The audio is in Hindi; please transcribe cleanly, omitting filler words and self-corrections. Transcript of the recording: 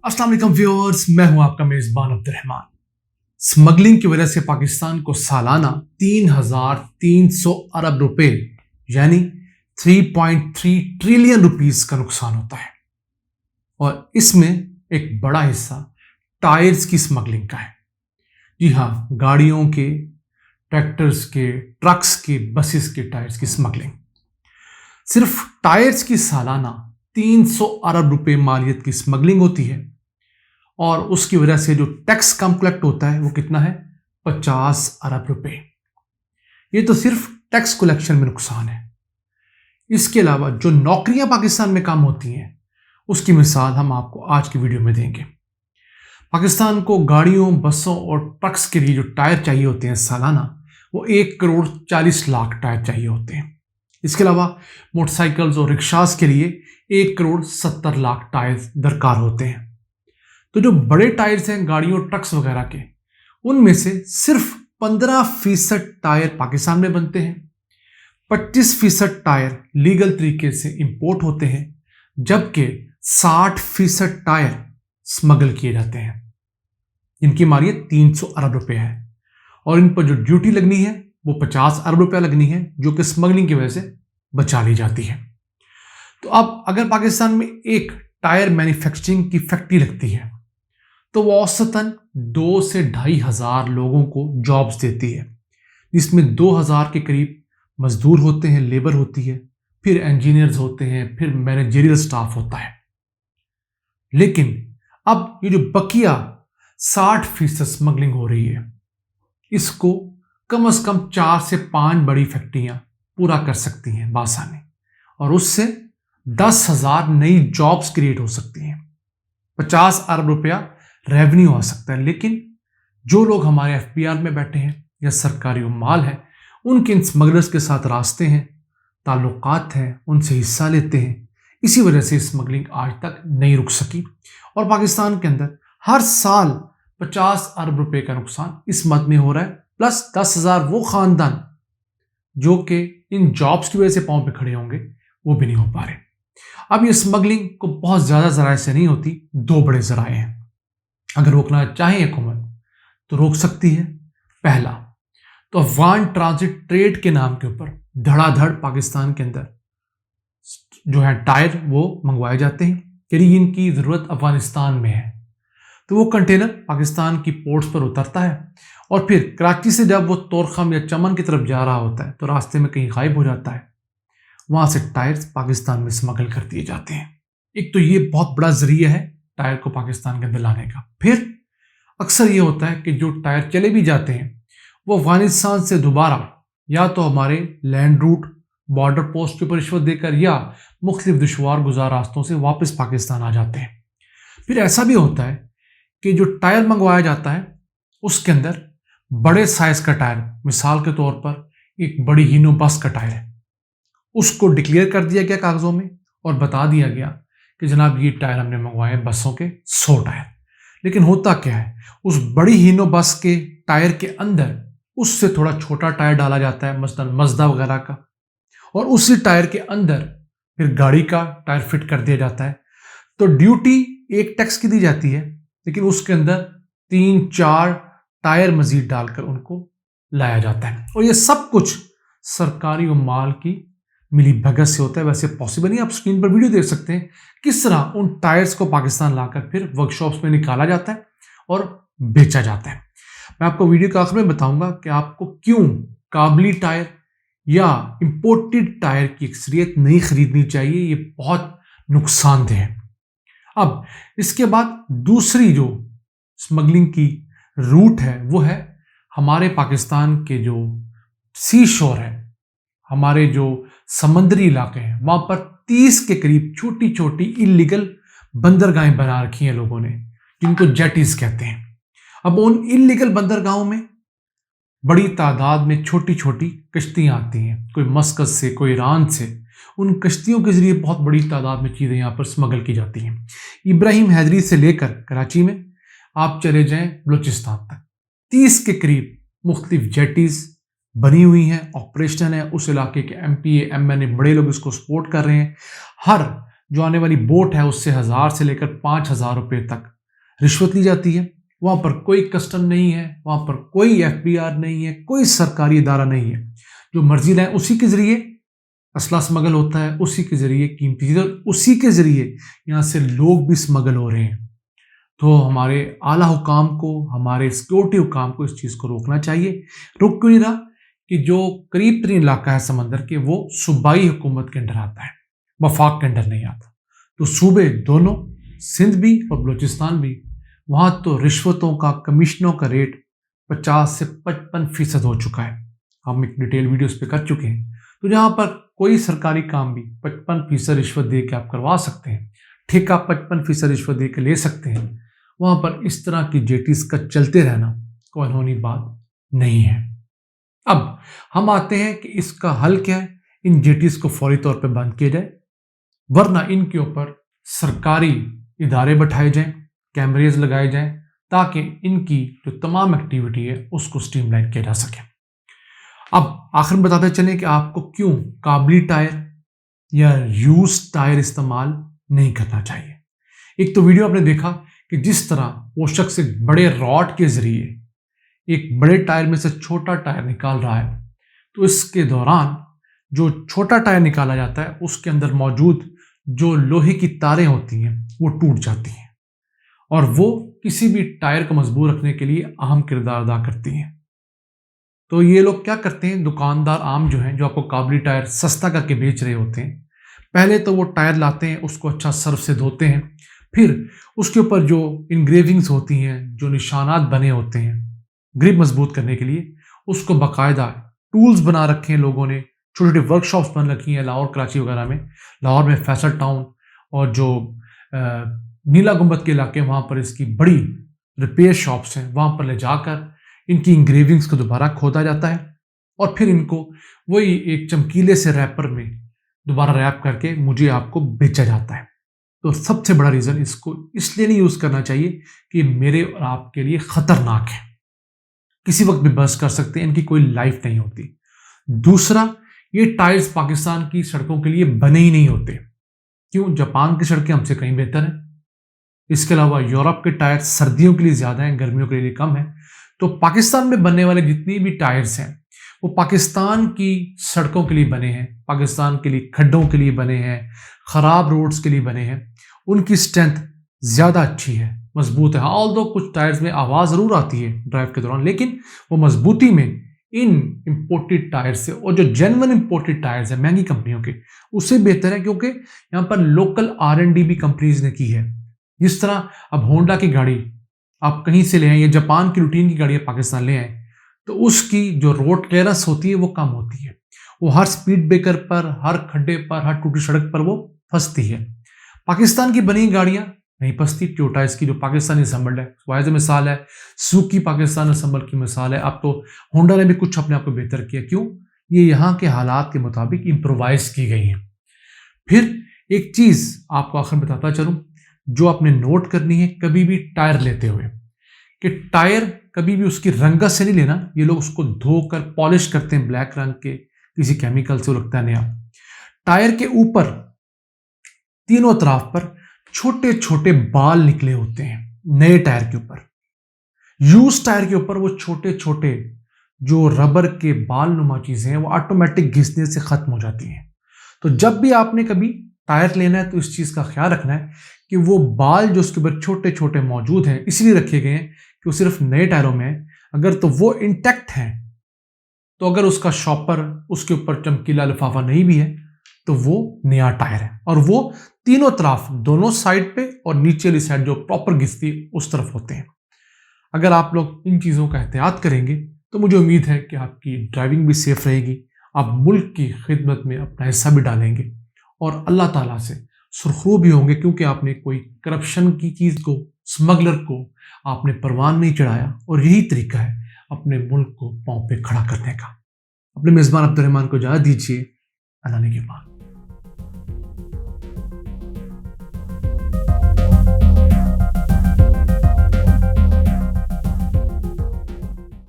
अस्सलाम वालेकुम व्यूअर्स, मैं हूं आपका मेजबान अब्दुर्रहमान। स्मगलिंग की वजह से पाकिस्तान को सालाना 3,300 अरब रुपए यानी 3.3 ट्रिलियन रुपीस का नुकसान होता है और इसमें एक बड़ा हिस्सा टायर्स की स्मगलिंग का है। जी हाँ, गाड़ियों के, ट्रैक्टर्स के, ट्रक्स के, बसेस के टायर्स की स्मगलिंग। सिर्फ टायर्स की सालाना 300 अरब रुपए मालियत की स्मगलिंग होती है और उसकी वजह से जो टैक्स कम कलेक्ट होता है वो कितना है? 50 अरब रुपए। ये तो सिर्फ टैक्स कलेक्शन में नुकसान है। इसके अलावा जो नौकरियां पाकिस्तान में काम होती हैं उसकी मिसाल हम आपको आज की वीडियो में देंगे। पाकिस्तान को गाड़ियों, बसों और ट्रक्स के लिए जो टायर चाहिए होते हैं सालाना, वो 1 करोड़ 40 लाख टायर चाहिए होते हैं। इसके अलावा मोटरसाइकिल्स और रिक्शास के लिए 1 करोड़ 70 लाख टायर दरकार होते हैं। तो जो बड़े टायर्स हैं गाड़ियों, ट्रक्स वगैरह के, उनमें से सिर्फ 15% टायर पाकिस्तान में बनते हैं, 25% टायर लीगल तरीके से इंपोर्ट होते हैं, जबकि 60% टायर स्मगल किए जाते हैं, जिनकी मालियत 300 अरब रुपए है और इन पर जो ड्यूटी लगनी है वो 50 अरब रुपया लगनी है, जो कि स्मगलिंग की वजह से बचा ली जाती है। तो अब अगर पाकिस्तान में एक टायर मैन्युफैक्चरिंग की फैक्ट्री लगती है तो वो औसतन 2 से 2,500 लोगों को जॉब्स देती है, जिसमें 2,000 के करीब मजदूर होते हैं, लेबर होती है, फिर इंजीनियर्स होते हैं, फिर मैनेजरियल स्टाफ होता है। लेकिन अब ये जो बकिया 60% स्मगलिंग हो रही है, इसको कम से कम 4 से 5 बड़ी फैक्ट्रियां पूरा कर सकती हैं बासानी, और उससे 10,000 नई जॉब्स क्रिएट हो सकती हैं, 50 अरब रुपया रेवेन्यू आ सकता है। लेकिन जो लोग हमारे एफबीआर में बैठे हैं या सरकारी माल है, उनके इन स्मगलर्स के साथ रास्ते हैं, ताल्लुकात हैं, उनसे हिस्सा लेते हैं। इसी वजह से स्मगलिंग आज तक नहीं रुक सकी और पाकिस्तान के अंदर हर साल 50 अरब रुपए का नुकसान इस मद में हो रहा है, प्लस 10,000 वो खानदान जो कि इन जॉब्स की वजह से पांव पे खड़े होंगे, वो भी नहीं हो पा रहे। अब ये स्मगलिंग को बहुत ज़्यादा ज़राए से नहीं होती, 2 बड़े ज़राए हैं। अगर रोकना चाहे हुकूमत तो रोक सकती है। पहला तो अफगान ट्रांजिट ट्रेड के नाम के ऊपर धड़ाधड़ पाकिस्तान के अंदर जो है टायर वो मंगवाए जाते हैं, यानी इनकी ज़रूरत अफगानिस्तान में है तो वो कंटेनर पाकिस्तान की पोर्ट्स पर उतरता है और फिर कराची से जब वो तोरखम या चमन की तरफ जा रहा होता है तो रास्ते में कहीं गायब हो जाता है। वहाँ से टायर्स पाकिस्तान में स्मगल कर दिए जाते हैं। एक तो ये बहुत बड़ा जरिया है टायर को पाकिस्तान के अंदर लाने का। फिर अक्सर ये होता है कि जो टायर चले भी जाते हैं वो अफगानिस्तान से दोबारा या तो हमारे लैंड रूट, बॉर्डर पोस्ट के ऊपर रिश्वत देकर या मुख्तलिफ दुश्वार गुजार रास्तों से वापस पाकिस्तान आ जाते हैं। फिर ऐसा भी होता है कि जो टायर मंगवाया जाता है उसके अंदर बड़े साइज का टायर, मिसाल के तौर पर एक बड़ी हीनो बस का टायर है, उसको डिक्लेयर कर दिया गया कागजों में और बता दिया गया कि जनाब ये टायर हमने मंगवाए हैं बसों के 100 टायर। लेकिन होता क्या है, उस बड़ी हीनो बस के टायर के अंदर उससे थोड़ा छोटा टायर डाला जाता है, मसलन मजदा वगैरह का, और उसी टायर के अंदर फिर गाड़ी का टायर फिट कर दिया जाता है। तो ड्यूटी एक टैक्स की दी जाती है, लेकिन उसके अंदर 3-4 टायर मजीद डालकर उनको लाया जाता है और ये सब कुछ सरकारी माल की मिली भगत से होता है। वैसे पॉसिबल नहीं, आप स्क्रीन पर वीडियो देख सकते हैं किस तरह उन टायर्स को पाकिस्तान लाकर फिर वर्कशॉप्स में निकाला जाता है और बेचा जाता है। मैं आपको वीडियो के आखिर में बताऊंगा कि आपको क्यों काबली टायर या इंपोर्टेड टायर की अक्सरियत नहीं खरीदनी चाहिए, ये बहुत नुकसानदेह है। अब इसके बाद दूसरी जो स्मगलिंग की रूट है वो है हमारे पाकिस्तान के जो सी शोर है, हमारे जो समंदरी इलाके हैं, वहां पर 30 के करीब छोटी छोटी इलीगल बंदरगाहें बना रखी हैं लोगों ने, जिनको जेटीज कहते हैं। अब उन इलीगल बंदरगाहों में बड़ी तादाद में छोटी छोटी कश्तियां आती हैं, कोई मस्कत से, कोई ईरान से। उन कश्तियों के जरिए बहुत बड़ी तादाद में चीज़ें यहाँ पर स्मगल की जाती हैं। इब्राहिम हैदरी से लेकर कराची में आप चले जाएं बलूचिस्तान तक, 30 के करीब मुख्तलिफ जेटीज बनी हुई हैं, ऑपरेशनल है। उस इलाके के MPA MNA बड़े लोग इसको सपोर्ट कर रहे हैं। हर जो आने वाली बोट है उससे 1000 से लेकर 5000 रुपये तक रिश्वत ली जाती है। वहाँ पर कोई कस्टम नहीं है, वहाँ पर कोई FBI नहीं है, कोई सरकारी इदारा नहीं है। जो मर्जी लाए उसी के ज़रिए असला स्मगल होता है, उसी के ज़रिए कीमती चीज़ें, उसी के ज़रिए यहाँ से लोग भी स्मगल हो रहे हैं। तो हमारे आला हुकाम को, हमारे सिक्योरिटी हुकाम को इस चीज़ को रोकना चाहिए। रुक क्यों नहीं रहा कि जो करीब तरीन इलाका है समंदर के, वो सूबाई हुकूमत के अंडर आता है, वफाक के अंडर नहीं आता। तो सूबे दोनों, सिंध भी और बलूचिस्तान भी, वहाँ तो रिश्वतों का, कमीशनों का रेट 50 से 55% हो चुका है। हम एक डिटेल वीडियो इस पर कर चुके हैं। तो जहाँ पर कोई सरकारी काम भी 55% रिश्वत दे के आप करवा सकते हैं, ठेका 55% रिश्वत दे के ले सकते हैं, वहाँ पर इस तरह की जेटीज का चलते रहना कोई अनहोनी बात नहीं है। अब हम आते हैं कि इसका हल क्या है। इन जेटीज को फौरी तौर पर बंद किया जाए, वरना इनके ऊपर सरकारी इदारे बैठाए जाएं, कैमरेज लगाए जाएं, ताकि इनकी जो तमाम एक्टिविटी है उसको स्ट्रीमलाइन किया जा सके। अब आखिर में बताते चलें कि आपको क्यों काबली टायर या यूज टायर इस्तेमाल नहीं करना चाहिए। एक तो वीडियो आपने देखा कि जिस तरह वो शख्स एक बड़े रॉड के जरिए एक बड़े टायर में से छोटा टायर निकाल रहा है, तो इसके दौरान जो छोटा टायर निकाला जाता है उसके अंदर मौजूद जो लोहे की तारें होती हैं वो टूट जाती हैं, और वो किसी भी टायर को मजबूत रखने के लिए अहम किरदार अदा करती हैं। तो ये लोग क्या करते हैं, दुकानदार आम जो हैं, जो आपको काबली टायर सस्ता करके बेच रहे होते हैं, पहले तो वो टायर लाते हैं, उसको अच्छा सर्फ से धोते हैं, फिर उसके ऊपर जो इंग्रेविंग्स होती हैं, जो निशानात बने होते हैं ग्रिप मजबूत करने के लिए, उसको बाकायदा टूल्स बना रखे हैं लोगों ने, छोटी छोटी वर्कशॉप्स बन रखी हैं लाहौर, कराची वगैरह में। लाहौर में फैसल टाउन और जो नीला गुंबद के इलाके, वहाँ पर इसकी बड़ी रिपेयर शॉप्स हैं, वहाँ पर ले जाकर इनकी इंग्रेविंग्स को दोबारा खोदा जाता है और फिर इनको वही एक चमकीले से रैपर में दोबारा रैप करके मुझे आपको बेचा जाता है। तो सबसे बड़ा रीज़न, इसको इसलिए नहीं यूज़ करना चाहिए कि मेरे और आपके लिए ख़तरनाक है, किसी वक्त भी बर्स्ट कर सकते हैं, इनकी कोई लाइफ नहीं होती। दूसरा, ये टायर्स पाकिस्तान की सड़कों के लिए बने ही नहीं होते। क्यों? जापान की सड़कें हमसे कहीं बेहतर हैं। इसके अलावा यूरोप के टायर सर्दियों के लिए ज़्यादा हैं, गर्मियों के लिए कम है। तो पाकिस्तान में बनने वाले जितनी भी टायर्स हैं वो पाकिस्तान की सड़कों के लिए बने हैं, पाकिस्तान के लिए खड्डों के लिए बने हैं, ख़राब रोड्स के लिए बने हैं। उनकी स्ट्रेंथ ज़्यादा अच्छी है, मजबूत है। ऑल्दो कुछ टायर्स में आवाज़ ज़रूर आती है ड्राइव के दौरान, लेकिन वो मजबूती में इन इम्पोर्टेड टायर्स से, और जो जेन्युइन इम्पोर्टेड टायर्स हैं महंगी कंपनियों के, उससे बेहतर है, क्योंकि यहाँ पर लोकल R&D भी कंपनीज ने की है। जिस तरह अब होंडा की गाड़ी आप कहीं से ले आए या जापान की रूटीन की गाड़ी पाकिस्तान ले आए, तो उसकी जो रोड क्लियरेंस होती है वो कम होती है, वो हर स्पीड ब्रेकर पर, हर खड्डे पर, हर टूटी सड़क पर वो फंसती है। पाकिस्तान की बनी गाड़ियां नहीं फंसती। टोयोटा इसकी जो पाकिस्तानी असम्बल्ड है, वाइज मिसाल है, सुजुकी पाकिस्तान असम्बल की मिसाल है। अब तो होंडा ने भी कुछ अपने आप को बेहतर किया। क्यों? ये यहाँ के हालात के मुताबिक इम्प्रोवाइज की गई हैं। फिर एक चीज़ आपको आखिर बताता चलूँ जो आपने नोट करनी है कभी भी टायर लेते हुए, कि टायर कभी भी उसकी रंगत से नहीं लेना। ये लोग उसको धोकर पॉलिश करते हैं ब्लैक रंग के किसी केमिकल से, वो लगता है नया। टायर के ऊपर तीनों तरफ पर छोटे छोटे बाल निकले होते हैं नए टायर के ऊपर। यूज टायर के ऊपर वो छोटे छोटे जो रबर के बाल नुमा चीजें हैं वो ऑटोमेटिक घिसने से खत्म हो जाती हैं। तो जब भी आपने कभी टायर लेना है तो इस चीज का ख्याल रखना है कि वो बाल जो उसके ऊपर छोटे छोटे मौजूद हैं, इसलिए रखे गए हैं कि वो सिर्फ नए टायरों में है। अगर तो वो इंटैक्ट हैं, तो अगर उसका शॉपर उसके ऊपर चमकीला लिफाफा नहीं भी है तो वो नया टायर है, और वो तीनों तरफ, दोनों साइड पे और नीचे वाली साइड जो प्रॉपर घिसती उस तरफ होते हैं। अगर आप लोग इन चीज़ों का एहतियात करेंगे तो मुझे उम्मीद है कि आपकी ड्राइविंग भी सेफ रहेगी, आप मुल्क की खिदमत में अपना हिस्सा भी डालेंगे और अल्लाह ताला से सुरखरू भी होंगे, क्योंकि आपने कोई करप्शन की चीज़ को, स्मगलर को आपने परवान नहीं चढ़ाया। और यही तरीका है अपने मुल्क को पांव पे खड़ा करने का। अपने मेज़बान अब्दुर्रहमान को इजाज़त दीजिए। अल्लाह ने के बाद।